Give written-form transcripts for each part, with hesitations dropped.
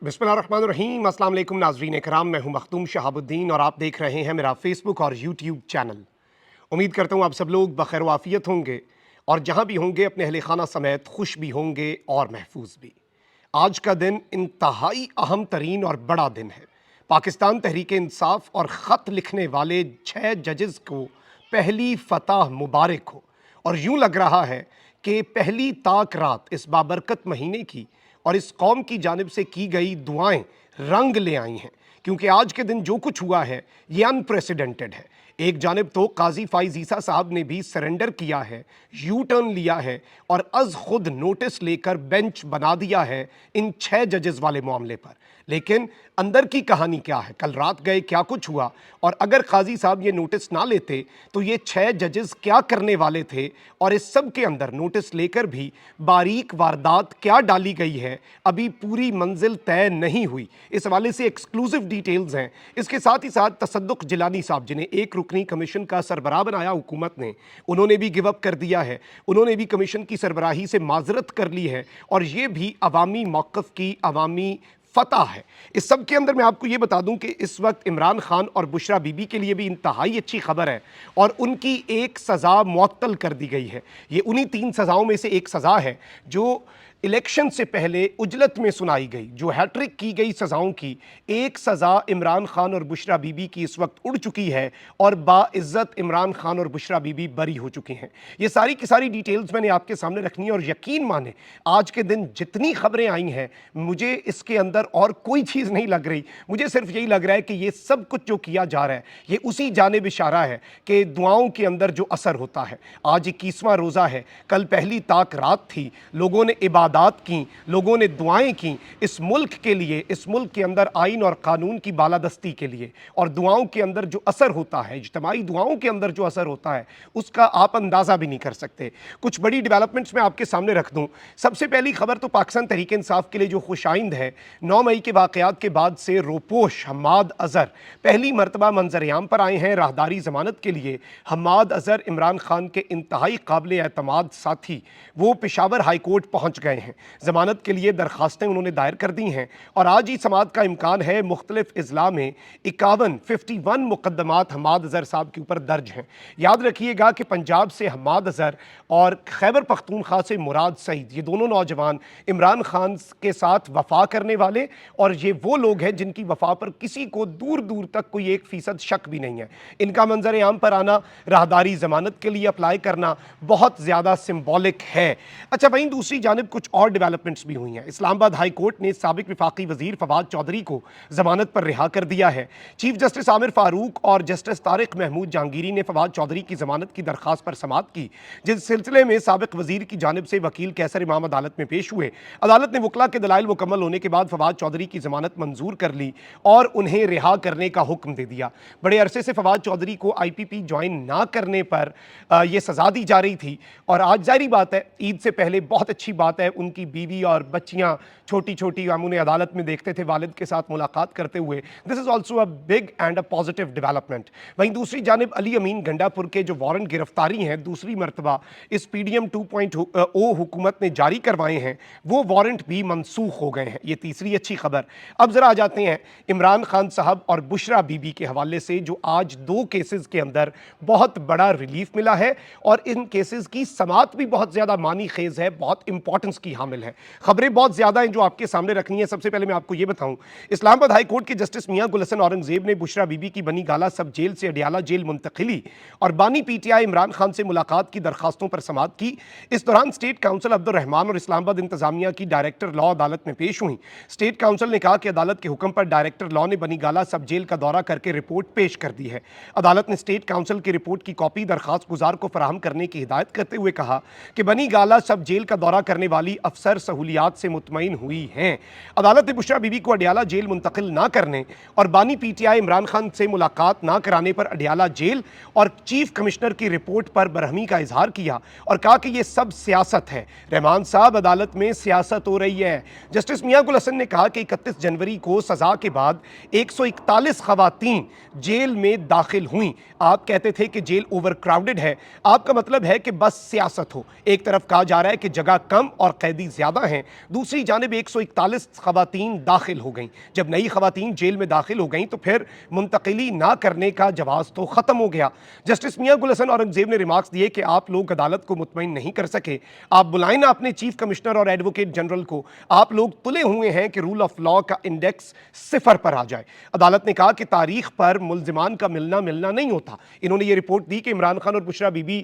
बिस्मिल्लाहिर्रहमानिर्रहीम। अस्सलाम वालेकुम नाज़रीन इकराम, मैं हूं मखदूम शहाबुद्दीन और आप देख रहे हैं मेरा फेसबुक और यूट्यूब चैनल। उम्मीद करता हूं आप सब लोग बखैर वाफियत होंगे और जहां भी होंगे अपने अहले खाना समेत खुश भी होंगे और महफूज भी। आज का दिन इंतहाई अहम तरीन और बड़ा दिन है। पाकिस्तान तहरीक इंसाफ और ख़त लिखने वाले 6 जजेस को पहली फतह मुबारक हो। और यूं लग रहा है कि पहली ताक रात इस बाबरकत महीने की और इस कौम की जानिब से की गई दुआएं रंग ले आई हैं, क्योंकि आज के दिन जो कुछ हुआ है ये अनप्रेसिडेंटेड है। एक जानिब तो काजी फाइज ईसा साहब ने भी सरेंडर किया है, यू टर्न लिया है और अज खुद नोटिस लेकर बेंच बना दिया है इन 6 जजेस वाले मामले पर। लेकिन अंदर की कहानी क्या है, कल रात गए क्या कुछ हुआ, और अगर काजी साहब ये नोटिस ना लेते तो ये 6 जजेस क्या करने वाले थे, और इस सब के अंदर नोटिस लेकर भी बारीक वारदात क्या डाली गई है, अभी पूरी मंजिल तय नहीं हुई। इस हवाले से एक्सक्लूसिव डिटेल्स हैं। इसके साथ ही साथ तसद्दुक जिलानी साहब, जिन्हें एक रुकनी कमीशन का सरबराह बनाया हुकूमत ने, उन्होंने भी गिव अप कर दिया है। उन्होंने भी कमीशन की सरबराही से माजरत कर ली है और ये भी अवामी मौक़िफ़ की अवामी फतह है। इस सब के अंदर मैं आपको ये बता दूं कि इस वक्त इमरान खान और बुशरा बीबी के लिए भी इंतहाई अच्छी खबर है और उनकी एक सज़ा मुअत्तल कर दी गई है। ये उन्हीं 3 सज़ाओं में से एक सज़ा है जो इलेक्शन से पहले उजलत में सुनाई गई, जो हैट्रिक की गई सज़ाओं की एक सज़ा इमरान खान और बुशरा बीबी की इस वक्त उड़ चुकी है और बाइज़्ज़त इमरान खान और बुशरा बीबी बरी हो चुकी हैं। ये सारी की सारी डिटेल्स मैंने आपके सामने रखनी है और यकीन माने आज के दिन जितनी खबरें आई हैं मुझे इसके अंदर और कोई चीज़ नहीं लग रही। मुझे सिर्फ यही लग रहा है कि ये सब कुछ जो किया जा रहा है ये उसी जानिब इशारा है कि दुआओं के अंदर जो असर होता है। आज 21वां रोज़ा है, कल पहली ताक रात थी, लोगों ने इबादत की, लोगों ने दुआएं की इस मुल्क के लिए, इस मुल्क के अंदर आइन और कानून की बालादस्ती के लिए। और दुआओं के अंदर जो असर होता है, इज्तिमाई दुआओं के अंदर जो असर होता है उसका आप अंदाज़ा भी नहीं कर सकते। कुछ बड़ी डेवलपमेंट्स मैं आपके सामने रख दूं। सबसे पहली खबर तो पाकिस्तान तहरीक इंसाफ के लिए जो खुशाइंद है, 9 मई के वाक़यात के बाद से रोपोश हम्माद अज़हर पहली मरतबा मंजर-ए-आम पर आए हैं राहदारी ज़मानत के लिए। हम्माद अज़हर इमरान खान के इंतहाई काबिल एतमाद साथी, वो पेशावर हाई कोर्ट पहुँच गए हैं। ज़मानत के लिए दरखास्तें उन्होंने दायर कर दी हैं और आज ही समाअत का इम्कान है। मुख्तलिफ अज़ला में 51 मुकदमात हम्माद अज़हर साहब के ऊपर दर्ज हैं। याद रखिएगा कि पंजाब से हम्माद अज़हर और खैबर पख्तूनख्वा से मुराद सईद, ये दोनों नौजवान इमरान खान के साथ वफा करने वाले, और ये वो लोग हैं जिनकी वफा पर किसी को दूर दूर तक कोई 1% शक भी नहीं है। इनका मंजर आम पर आना, राहदारी ज़मानत के लिए अप्लाई करना बहुत ज़्यादा सिंबॉलिक है। अच्छा, वहीं दूसरी जानिब कुछ और डेवलपमेंट्स भी हुई हैं। इस्लामाबाद हाई कोर्ट ने साबिक वफाकी वजीर फवाद चौधरी को जमानत पर रिहा कर दिया है। चीफ जस्टिस आमिर फारूक और जस्टिस तारिक महमूद जहांगीरी ने फवाद चौधरी की जमानत की दरखास्त पर समाअत की, जिस सिलसिले में साबिक वजीर की जानिब से वकील कैसर इमाम अदालत में पेश हुए। अदालत ने वकला के दलाइल मुकम्मल होने के बाद फवाद चौधरी की जमानत मंजूर कर ली और उन्हें रिहा करने का हुक्म दे दिया। बड़े अरसे से फवाद चौधरी को IPP ज्वाइन ना करने पर यह सजा दी जा रही थी और आज जाहिर बात है ईद से पहले बहुत अच्छी बात है, उनकी बीवी और बच्चियां छोटी छोटी, हम उन्हें अदालत में देखते थे वालिद के साथ मुलाकात करते हुए। This is also a big and a positive development. वहीं दूसरी जानिब अली अमीन गंडापुर के जो वारंट गिरफ्तारी हैं दूसरी मरतबा इस PDM 2.0 हुकूमत ने जारी करवाए हैं, वो वारंट भी मनसूख हो गए हैं। ये तीसरी अच्छी खबर। अब जरा आ जाते हैं इमरान खान साहब और बुशरा बीबी के हवाले से, जो आज 2 केसेस के अंदर बहुत बड़ा रिलीफ मिला है और इन केसेस की समाअत भी बहुत ज़्यादा मानी खेज है, बहुत इंपॉर्टेंस की हामिल है। खबरें बहुत ज़्यादा हैं जो आपके सामने रखनी है। सबसे पहले मैं आपको ये बताऊं, इस्लामाबाद हाई कोर्ट के जस्टिस मियां गुल हसन औरंगजेब ने बुशरा बीबी की बनी गाला सब जेल से अडियाला जेल मुंतकिली और बानी PTI इमरान खान से मुलाकात की दरखास्तों पर समाअत की। इस दौरान स्टेट काउंसिल अब्दुल रहमान और इस्लामाबाद इंतजामिया की डायरेक्टर लॉ अदालत में पेश हुई। स्टेट काउंसिल ने कहा कि अदालत के हुक्म पर डायरेक्टर लॉ ने बनी गाला सब जेल का दौरा करके रिपोर्ट पेश कर दी है। अदालत ने स्टेट काउंसिल की रिपोर्ट की कॉपी दरखास्त गुजार को फराहम करने की हिदायत करते हुए कहा कि बनी गाला सब जेल का दौरा करने वाली अफसर सहूलियात से मुतमईन हुई हैं। अदालत ने बुशरा बीबी को अडियाला जेल मुंतकिल ना करने और बानी PTI इमरान खान से मुलाकात ना कराने पर अडियाला जेल और चीफ कमिश्नर की रिपोर्ट पर बरहमी का इजहार किया और कहा कि यह सब सियासत है। रहमान साहब, अदालत में सियासत हो रही है। जस्टिस मियां गुल हसन ने कहा कि 31 जनवरी को सजा के बाद 141 खवातीन जेल में दाखिल हुई। आप कहते थे कि जेल ओवर क्राउडेड है, आपका मतलब है कि बस सियासत हो। एक तरफ कहा जा रहा है कि जगह कम और قیدی زیادہ ہیں، دوسری جانب 141 خواتین داخل ہو گئیں۔ جب نئی خواتین جیل میں داخل ہو گئیں تو پھر منتقلی نہ کرنے کا جواز تو ختم ہو گیا۔ جسٹس میاں گل حسن اورنگزیب نے ریمارکس دیے کہ آپ لوگ عدالت کو مطمئن نہیں کر سکے، آپ بلائیں نا اپنے چیف کمشنر اور ایڈوکیٹ جنرل کو، آپ لوگ تلے ہوئے ہیں کہ رول آف لا کا انڈیکس 0 پر آ جائے۔ عدالت نے کہا کہ تاریخ پر ملزمان کا ملنا نہیں ہوتا۔ انہوں نے یہ رپورٹ دی کہ عمران خان اور بشرا بی بی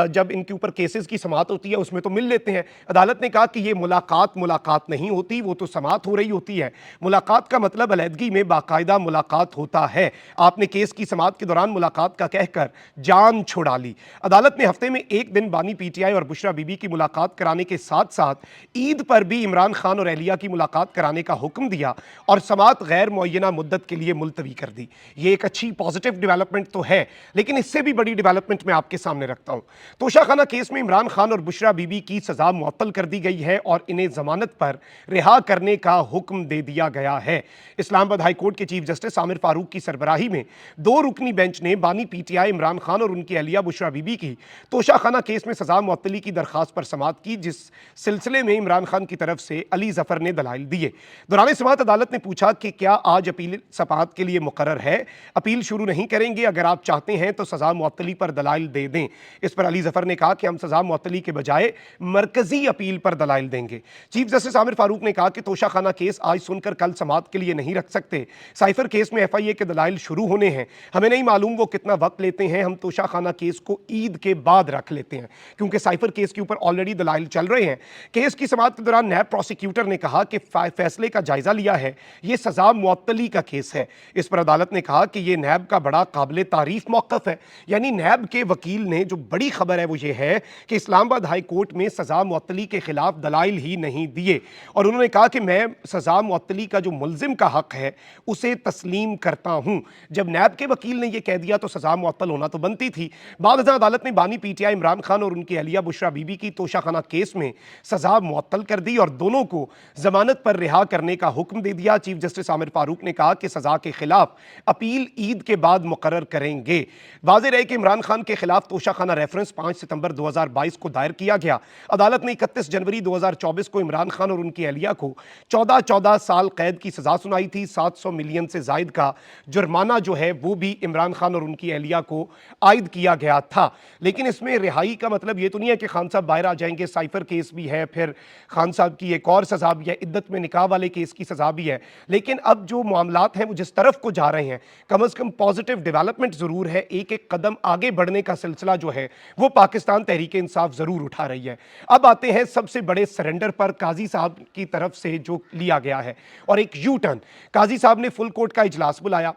جب ان کے اوپر کیسز کی سماعت ہوتی ہے اس میں تو مل لیتے ہیں۔ عدالت نے کہا کہ یہ ملاقات نہیں ہوتی، وہ تو سماعت ہو رہی ہوتی ہے۔ ملاقات کا مطلب علیحدگی میں باقاعدہ ملاقات ہوتا ہے، آپ نے کیس کی سماعت کے دوران ملاقات کا کہہ کر جان چھڑا لی۔ عدالت نے ہفتے میں ایک دن بانی پی ٹی آئی اور بشرا بی بی کی ملاقات کرانے کے ساتھ ساتھ عید پر بھی عمران خان اور اہلیہ کی ملاقات کرانے کا حکم دیا اور سماعت غیر معینہ مدت کے لیے ملتوی کر دی۔ یہ ایک اچھی پازیٹیو ڈیولپمنٹ تو ہے، لیکن اس سے بھی بڑی ڈیولپمنٹ میں آپ کے سامنے رکھتا ہوں۔ توشہ خانہ کیس میں عمران خان اور بشرا بی بی کی سزا معطل کر دی گئی ہے اور انہیں ضمانت پر رہا کرنے کا حکم دے دیا گیا ہے۔ اسلام آباد ہائی کورٹ کے چیف جسٹس عامر فاروق کی سربراہی میں 2 رکنی بینچ نے بانی P T I Imran Khan اور ان کی اہلیہ بشرا بی بی کی توشہ خانہ کیس میں سزا معطلی کی درخواست پر سماعت کی، جس سلسلے میں عمران خان کی طرف سے علی ظفر نے دلائل دیے۔ دوران سماعت عدالت نے پوچھا کہ کیا آج اپیل سماعت کے لیے مقرر ہے؟ اپیل شروع نہیں کریں گے، اگر آپ چاہتے ہیں تو سزا معطلی پر دلائل دے دیں۔ اس پر علی ظفر نے کہا کہ ہم سزا معطلی کے بجائے مرکزی اپیل پر دلائل دیں گے۔ چیف جسٹس عامر فاروق نے کہا کہ توشہ خانہ کیس آج سن کر کل سماعت کے لیے نہیں رکھ سکتے۔ سائفر کیس میں ایف آئی اے کے دلائل شروع ہونے ہیں، ہمیں نہیں معلوم وہ کتنا وقت لیتے ہیں، ہم توشہ خانہ کیس کو عید کے بعد رکھ لیتے ہیں کیونکہ سائفر کیس کے اوپر آلریڈی دلائل چل رہے ہیں۔ کیس کی سماعت کے دوران نیب پروسیکیوٹر نے کہا کہ فیصلے کا جائزہ لیا ہے، یہ سزا معطلی کا کیس ہے۔ اس پر عدالت نے کہا کہ یہ نیب کا بڑا قابل تعریف موقف ہے، یعنی نیب کے وکیل نے جو بڑی خبر ہے وہ یہ ہے کہ اسلام آباد ہائی کورٹ میں سزا معطلی کے خلاف دلائل ہی نہیں دیے، اور انہوں نے کہا کہ میں سزا معطلی کا جو ملزم کا حق ہے اسے تسلیم کرتا ہوں۔ جب نیب کے وکیل نے یہ کہہ دیا تو سزا معطل ہونا تو بنتی تھی۔ بعد ازاں عدالت نے بانی P T I Imran Khan اور ان کی اہلیہ بشرا بی بی کی توشہ خانہ کیس میں سزا معطل کر دی اور دونوں کو ضمانت پر رہا کرنے کا حکم دے دیا۔ چیف جسٹس عامر فاروق نے کہا کہ سزا کے خلاف اپیل عید کے بعد مقرر کریں گے۔ واضح رہے کہ عمران خان کے خلاف توشہ خانہ ریفرنس 5 ستمبر 2022 کو دائر کیا گیا۔ عدالت نے 31 جنوری 2024 کو عمران خان اور ان کی اہلیہ کو 14 سال قید کی سزا سنائی تھی۔ 700 ملین سے زائد کا جرمانہ جو ہے وہ بھی عمران خان اور ان کی اہلیہ کو عائد کیا گیا تھا، لیکن اس میں رہائی کا مطلب یہ تو نہیں ہے کہ خان صاحب باہر آ جائیں گے۔ سائفر کیس بھی ہے، پھر خان صاحب کی ایک اور سزا بھی ہے، عدت میں نکاح والے کیس کی سزا بھی ہے، لیکن اب جو معاملات ہیں وہ جس طرف کو جا رہے ہیں، کم از کم پازیٹیو ڈیولپمنٹ ضرور ہے۔ ایک قدم آگے بڑھنے کا سلسلہ جو ہے وہ پاکستان تحریک انصاف ضرور اٹھا رہی ہے۔ اب آتے ہیں سب سے بڑے سرنڈر پر، قاضی صاحب کی طرف سے جو لیا گیا ہے اور ایک یو ٹرن۔ قاضی صاحب نے فل کورٹ کا اجلاس بلایا،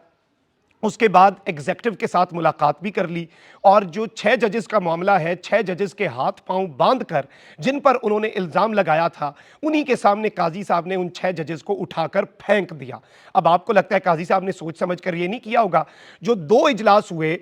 اس کے بعد ایگزیکٹو کے ساتھ ملاقات بھی کر لی، اور جو 6 ججز کا معاملہ ہے، 6 ججز کے ہاتھ پاؤں باندھ کر جن پر انہوں نے الزام لگایا تھا انہی کے سامنے قاضی صاحب نے ان 6 ججز کو اٹھا کر پھینک دیا۔ اب آپ کو لگتا ہے قاضی صاحب نے سوچ سمجھ کر یہ نہیں کیا ہوگا؟ جو 2 اجلاس ہوئے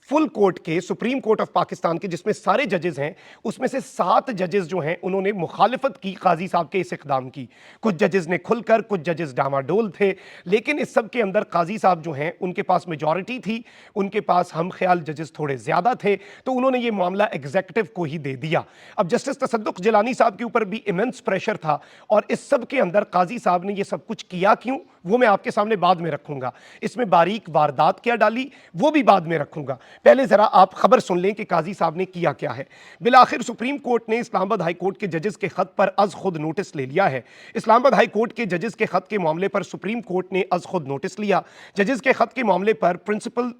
فل کورٹ کے، سپریم کورٹ آف پاکستان کے، جس میں سارے ججز ہیں، اس میں سے 7 ججز جو ہیں انہوں نے مخالفت کی قاضی صاحب کے اس اقدام کی۔ کچھ ججز نے کھل کر، کچھ ججز ڈاماڈول تھے، لیکن اس سب کے اندر قاضی صاحب جو ہیں ان کے پاس میجورٹی تھی، ان کے پاس ہم خیال ججز تھوڑے زیادہ تھے، تو انہوں نے یہ معاملہ ایگزیکٹو کو ہی دے دیا۔ اب جسٹس تصدق جیلانی صاحب کے اوپر بھی ایمنس پریشر تھا، اور اس سب کے اندر قاضی صاحب نے یہ سب کچھ کیا کیوں وہ میں آپ کے سامنے بعد میں رکھوں گا۔ اس میں باریک واردات کیا ڈالی وہ بھی بعد میں رکھوں گا، پہلے ذرا آپ خبر سن لیں کہ قاضی صاحب نے کیا کیا ہے۔ بالآخر سپریم کورٹ نے اسلام آباد ہائی کورٹ کے ججز کے خط پر از خود نوٹس لے لیا ہے۔ اسلام آباد ہائی کورٹ کے ججز کے خط کے معاملے پر سپریم کورٹ نے از خود نوٹس لیا۔ ججز کے خط کے معاملے پر پرنسپل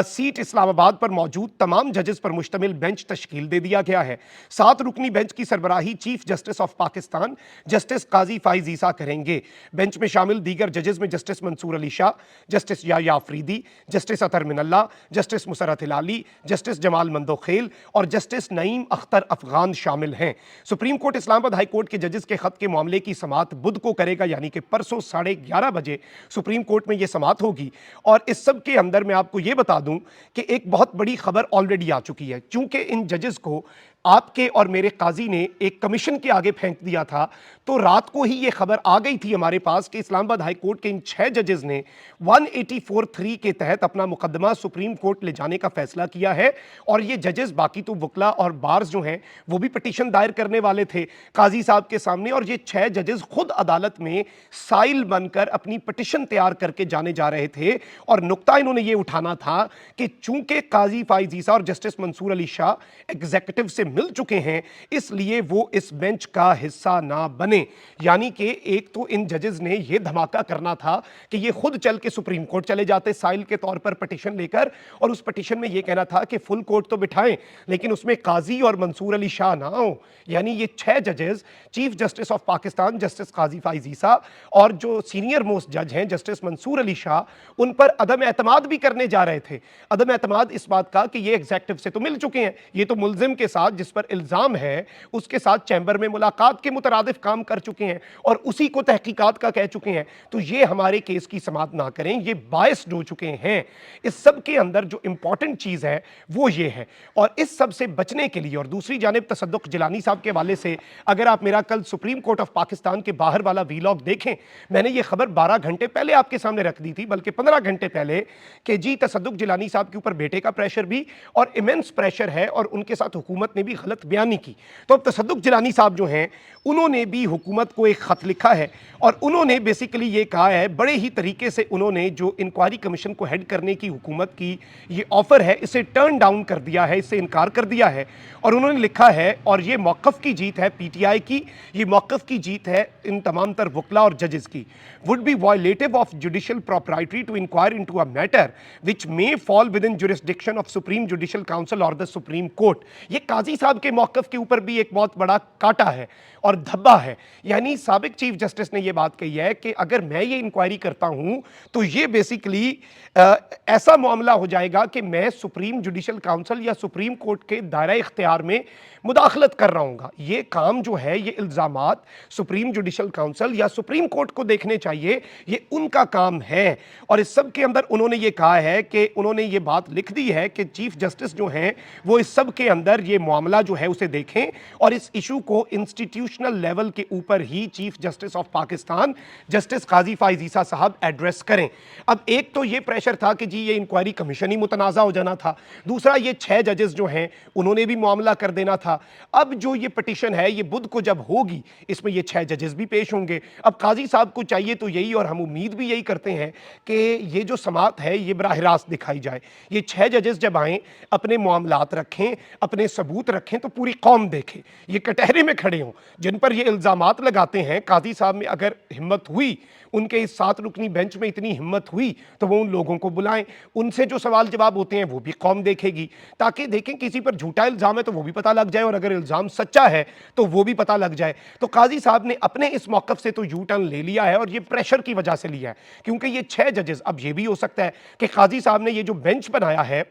سیٹ اسلام آباد پر موجود تمام ججز پر مشتمل بینچ تشکیل دے دیا گیا ہے۔ 7 رکنی بینچ کی سربراہی chief justice of Pakistan justice قاضی فائز عیسیٰ کریں گے۔ بینچ میں شامل دیگر ججز میں جسٹس منصور علی شاہ، جسٹس یحییٰ آفریدی، جسٹس اطہر من اللہ، جسٹس مسرت ہلالی، جسٹس جمال مندوخیل اور جسٹس نعیم اختر افغان شامل ہیں۔ سپریم کورٹ اسلام آباد ہائی کورٹ کے ججز کے خط کے معاملے کی سماعت بدھ کو کرے گا، یعنی کہ پرسوں 11:30 بجے سپریم کورٹ میں یہ سماعت ہوگی۔ اور اس سب کے اندر میں آپ کو یہ بتا دوں کہ ایک بہت بڑی خبر آلریڈی آ چکی ہے، چونکہ ان ججز کو आपके और मेरे काजी ने एक कमीशन के आगे फेंक दिया था, तो रात को ही ये खबर आ गई थी हमारे पास कि इस्लामाबाद हाई कोर्ट के इन 6 जजेस ने 184(3) के तहत अपना मुकदमा सुप्रीम कोर्ट ले जाने का फैसला किया है। और ये जजेस, बाकी तो वकला और बार्स जो हैं वो भी पिटीशन दायर करने वाले थे काजी साहब के सामने, और ये 6 जजेस खुद अदालत में साइल बनकर अपनी पिटीशन तैयार करके जाने जा रहे थे। और नुक्ता इन्होंने ये उठाना था कि चूंकि काजी फाइज ईसा और जस्टिस मंसूर अली शाह एग्जीक्यूटिव से मिल चुके हैं, इसलिए वो इस बेंच का हिस्सा ना बने। यानी कि एक तो इन जजेस ने यह धमाका करना था कि ये खुद चल के सुप्रीम कोर्ट चले जाते साइल के तौर पर पिटीशन लेकर, और उस पिटीशन में यह कहना था कि फुल कोर्ट तो बिठाएं लेकिन उसमें काजी और मंसूर अली शाह ना हो। यानी ये 6 जजेस, chief justice of Pakistan justice Qazi Faez Isa और जो सीनियर मोस्ट जज हैं जस्टिस मंसूर अली शाह, उन पर अदम एतमाद भी करने जा रहे थे। अदम एतमाद इस बात का कि ये एग्जीक्यूटिव से तो मिल चुके हैं, ये तो मुल्जिम के साथ जिस पर इल्जाम है उसके साथ चैम्बर में मुलाकात के मुतरादिफ काम कर चुके हैं और उसी को तहकीकात का कह चुके हैं, तो ये हमारे केस की समाअत ना करें, ये बायस्ड हो चुके हैं। इस सब के अंदर जो इंपॉर्टेंट चीज है वो ये है। और इस सब से बचने के लिए, और दूसरी जानिब तसद्दुक जिलानी साहब के हवाले से, अगर आप मेरा कल सुप्रीम कोर्ट ऑफ पाकिस्तान के बाहर वाला वीलॉग देखें, मैंने ये खबर 12 घंटे पहले आपके सामने रख दी थी, बल्कि 15 घंटे पहले, कि जी तसद्दुक जिलानी साहब के ऊपर बेटे का प्रेशर भी और इमेंस प्रेशर है और उनके साथ हुकूमत ने भी गलत बयानी की। तो अब तसद्दुक जिलानी साहब जो हैं उन्होंने भी हुकूमत को एक खत लिखा है और उन्होंने बेसिकली ये कहा है, बड़े ही तरीके से उन्होंने जो इंक्वायरी कमीशन को हेड करने की हुकूमत की ये ऑफर है इसे टर्न डाउन कर दिया है, इससे इनकार कर दिया है। और उन्होंने लिखा है, और ये मौक़िफ़ की जीत है पीटीआई की, ये मौक़िफ़ की जीत है इन तमाम तर वकला और जजेस की। Would be violative of judicial property to inquire into a matter which may fall within jurisdiction of supreme judicial council और द सुप्रीम कोर्ट। ये काजी साहब के मौक़िफ़ के ऊपर भी एक बहुत बड़ा कांटा है और धब्बा है। यानी साबिक चीफ जस्टिस ने यह बात कही है कि अगर मैं ये इंक्वायरी करता हूं तो ये बेसिकली ऐसा मामला हो जाएगा कि मैं सुप्रीम जुडिशल काउंसिल या सुप्रीम कोर्ट के दायरा इख्तियार में मुदाखलत कर रहा हूँगा। ये काम जो है, ये इल्ज़ामात सुप्रीम जुडिशल काउंसिल या सुप्रीम कोर्ट को देखने चाहिए, ये उनका काम है। और इस सब के अंदर उन्होंने ये कहा है कि उन्होंने ये बात लिख दी है कि चीफ जस्टिस जो हैं वो इस सब के अंदर ये मामला जो है उसे देखें और इस इशू को इंस्टीट्यूशनल लेवल के ऊपर ही chief justice of Pakistan justice Qazi Faez Isa साहब एड्रेस करें। अब एक तो ये प्रेशर था कि जी ये इंक्वायरी कमीशन ही मुतनाज़ा हो जाना था, दूसरा ये 6 जजेस जो हैं उन्होंने भी मामला कर देना था। अब जो ये पिटीशन है ये बुध को जब होगी, इसमें ये 6 जजेस भी पेश होंगे। अब काजी साहब को चाहिए तो यही, और हम उम्मीद भी यही करते हैं कि ये जो समाअत है ये बराह रास्त दिखाई जाए। ये 6 जजेस जब आएँ, अपने मामलात रखें, अपने सबूत रखें, तो पूरी कौम देखे, ये कटहरे में खड़े हों जिन पर ये इल्ज़ामात लगाते हैं। काजी साहब में अगर हिम्मत हुई, उनके इस 7 रुकनी बेंच में इतनी हिम्मत हुई, तो वो उन लोगों को बुलाएं, उनसे जो सवाल जवाब होते हैं वो भी कौम देखेगी, ताकि देखें किसी पर झूठा इल्ज़ाम है तो वो भी पता लग जाए और अगर इल्ज़ाम सच्चा है तो वो भी पता लग जाए। तो काजी साहब ने अपने इस मौक़िफ़ से तो यू टर्न ले लिया है और ये प्रेशर की वजह से लिया है, क्योंकि ये 6 जजेस, अब ये भी हो सकता है कि काजी साहब ने ये जो बेंच बनाया है,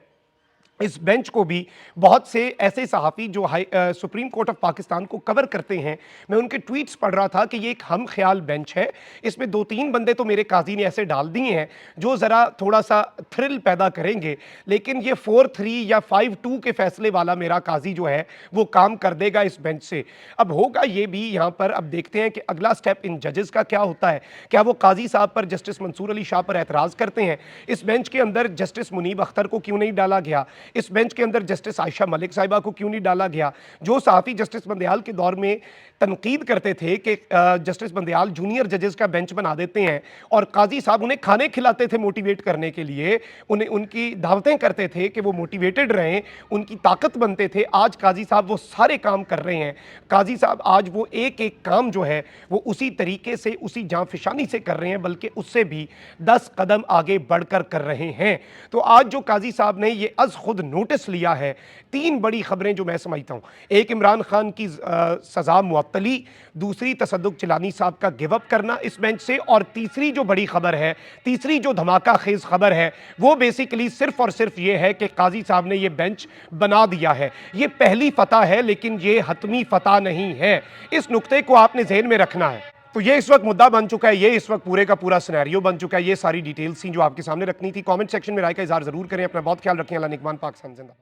इस बेंच को भी बहुत से ऐसे सहाफ़ी जो सुप्रीम कोर्ट ऑफ पाकिस्तान को कवर करते हैं, मैं उनके ट्वीट्स पढ़ रहा था कि ये एक हम ख्याल बेंच है, इसमें 2-3 बंदे तो मेरे काजी ने ऐसे डाल दिए हैं जो ज़रा थोड़ा सा थ्रिल पैदा करेंगे, लेकिन ये 4-3 या 5-2 के फैसले वाला मेरा काजी जो है वो काम कर देगा इस बेंच से। अब होगा ये भी यहाँ पर, अब देखते हैं कि अगला स्टेप इन जजेस का क्या होता है। क्या वो काजी साहब पर, जस्टिस मंसूर अली शाह पर एतराज़ करते हैं? इस बेंच के अंदर जस्टिस मुनीब अख्तर को क्यों नहीं डाला गया? इस बेंच के अंदर जस्टिस आयशा मलिक साहिबा को क्यों नहीं डाला गया? जो सहाफ़ी जस्टिस बंदयाल के दौर में तनकीद करते थे कि जस्टिस बंदयाल जूनियर जजेस का बेंच बना देते हैं और काजी साहब उन्हें खाने खिलाते थे मोटिवेट करने के लिए, उन्हें उनकी दावतें करते थे कि वो मोटिवेटेड रहें, उनकी ताकत बनते थे। आज काजी साहब वो सारे काम कर रहे हैं। काजी साहब आज वो एक एक काम जो है वो उसी तरीके से, उसी जांफिशानी से कर रहे हैं, बल्कि उससे भी 10 कदम आगे बढ़कर कर रहे हैं। तो आज जो काजी साहब ने ये अज़ खुद नोटिस लिया है, 3 बड़ी खबरें जो मैं समझता हूँ, एक इमरान खान की सज़ा मुअत्तली, दूसरी तसद्दुक जिलानी साहब का गिव अप करना इस बेंच से, और तीसरी जो बड़ी खबर है, तीसरी जो धमाका खेज खबर है, वो बेसिकली सिर्फ और सिर्फ ये है कि काजी साहब ने ये बेंच बना दिया है। ये पहली फतह है लेकिन ये हतमी फतह नहीं है, इस नुक्ते को आपने ज़हन में रखना है। तो ये इस वक्त मुद्दा बन चुका है, ये इस वक्त पूरे का पूरा सिनेरियो बन चुका है। ये सारी डिटेल्स थी जो आपके सामने रखनी थी। कमेंट सेक्शन में राय का इज़हार ज़रूर करें। अपना बहुत ख्याल रखें। अल्लाह निगहबान। पाकिस्तान जिंदाबाद।